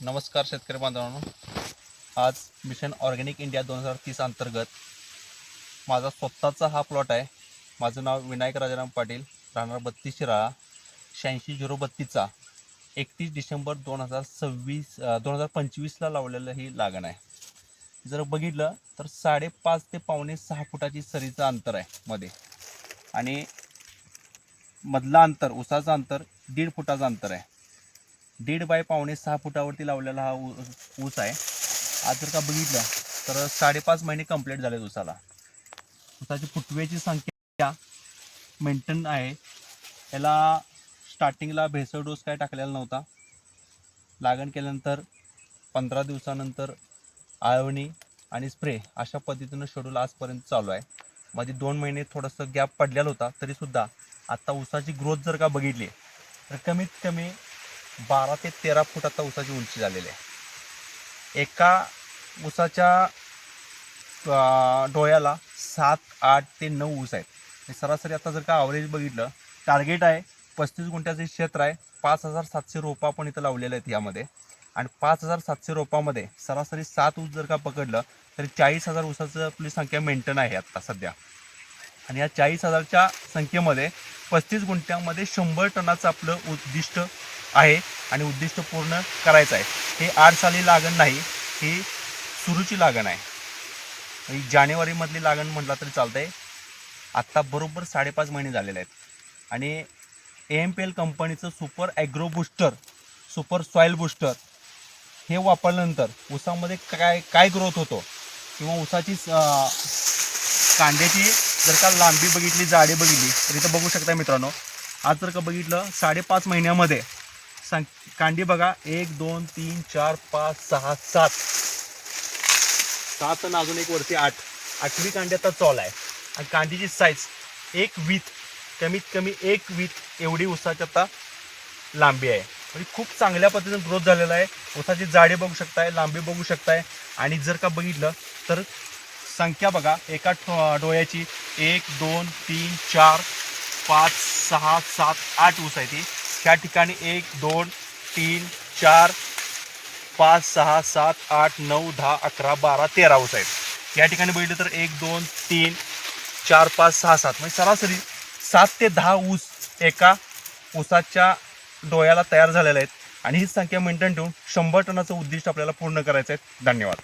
नमस्कार शेतकरी बांधवांनो, आज मिशन ऑर्गॅनिक इंडिया 2030 अंतर्गत माझा स्वतःचा हा प्लॉट आहे. माझं नाव विनायक राजाराम पाटील, राहणार 32 शिराळा, 86 032चा 31 डिसेंबर 2025ला लावलेलं ही लागण आहे. जर बघितलं तर 5.5 ते पावणे 6 फुटाची सरीचं अंतर आहे मध्ये, आणि मधला अंतर उसाचं अंतर 1.5 फुटाचं अंतर आहे. 1.5 बाय पावणे 6 फुटावरती लावलेला हा ऊस आहे. आज जर का बघितलं तर 5.5 महिने कंप्लीट झाले ऊसाला. ऊसाची फुटव्याची संख्या मेंटेन आहे. याला स्टार्टिंगला भेसळ डोस काय टाकलेला नव्हता. लागण केल्यानंतर 15 दिवसानंतर आळवणी आणि स्प्रे अशा पद्धतीनं शेड्यूल आजपर्यंत चालू आहे. मध्ये 2 महिने थोडंसं गॅप पडलेला होता, तरीसुद्धा आता ऊसाची ग्रोथ जर का बघितली तर कमीत कमी 12 ते 13 फूट आता ऊसाची उंची झालेली आहे. एका ऊसाच्या डोळ्याला 7, 8 ते 9 ऊस आहेत. सरासरी आता जर का ॲव्हरेज बघितलं, टार्गेट आहे 35 गुंठ्याचं क्षेत्र आहे. 5,700 रोपं आपण इथं लावलेलं आहेत यामध्ये, आणि 5,700 रोपामध्ये सरासरी 7 ऊस जर का पकडलं तरी 40,000 ऊसाचं आपली संख्या मेंटेन आहे आत्ता सध्या. आणि या 40,000च्या संख्येमध्ये 35 गुंठ्यामध्ये 100 टनाचं आपलं उद्दिष्ट आहे, आणि उद्दिष्ट पूर्ण करायचं आहे. हे 8 साली लागण नाही, ही सुरूची लागण आहे. जानेवारीमधली लागण म्हटलं तरी चालतं आहे. आत्ता बरोबर 5.5 महिने झालेले आहेत. आणि AMPL कंपनीचं super agro booster, super soil booster हे वापरल्यानंतर ऊसामध्ये काय ग्रोथ होतो, किंवा ऊसाची कांद्याची जर का लांबी बघितली, जाडी बघितली, तर इथं बघू शकता मित्रांनो. आज जर का बघितलं 5.5 महिन्यामध्ये कांडी बघा, 1 2 3 4 5 6 7 7 आणि अजून एक वरती 8, 8वी कांडी आता चालू आहे. आणि कांदीची साईज एक वीत, कमीत कमी एक वीत एवढी ऊसाची आता लांबी आहे. म्हणजे खूप चांगल्या पद्धतीने ग्रोथ झालेला आहे. ऊसाची जाडी बघू शकताय, लांबी बघू शकताय. आणि जर का बघितलं तर संख्या बघा, एका डोळ्याची 1 2 3 4 5 6 7 8 ऊस आहे ती. त्या ठिकाणी 1 2 3 4 5 6 7 8 9 10 11 12 13 ऊस आहेत. या ठिकाणी बघितलं तर 1 2 3 4 5 6 7 म्हणजे सरासरी 7 ते 10 ऊस एका ऊसाच्या डोळ्याला तयार झालेले आहेत. आणि ही संख्या मेंटेन ठेवून 100 टनाचं उद्दिष्ट आपल्याला पूर्ण करायचं आहे. धन्यवाद.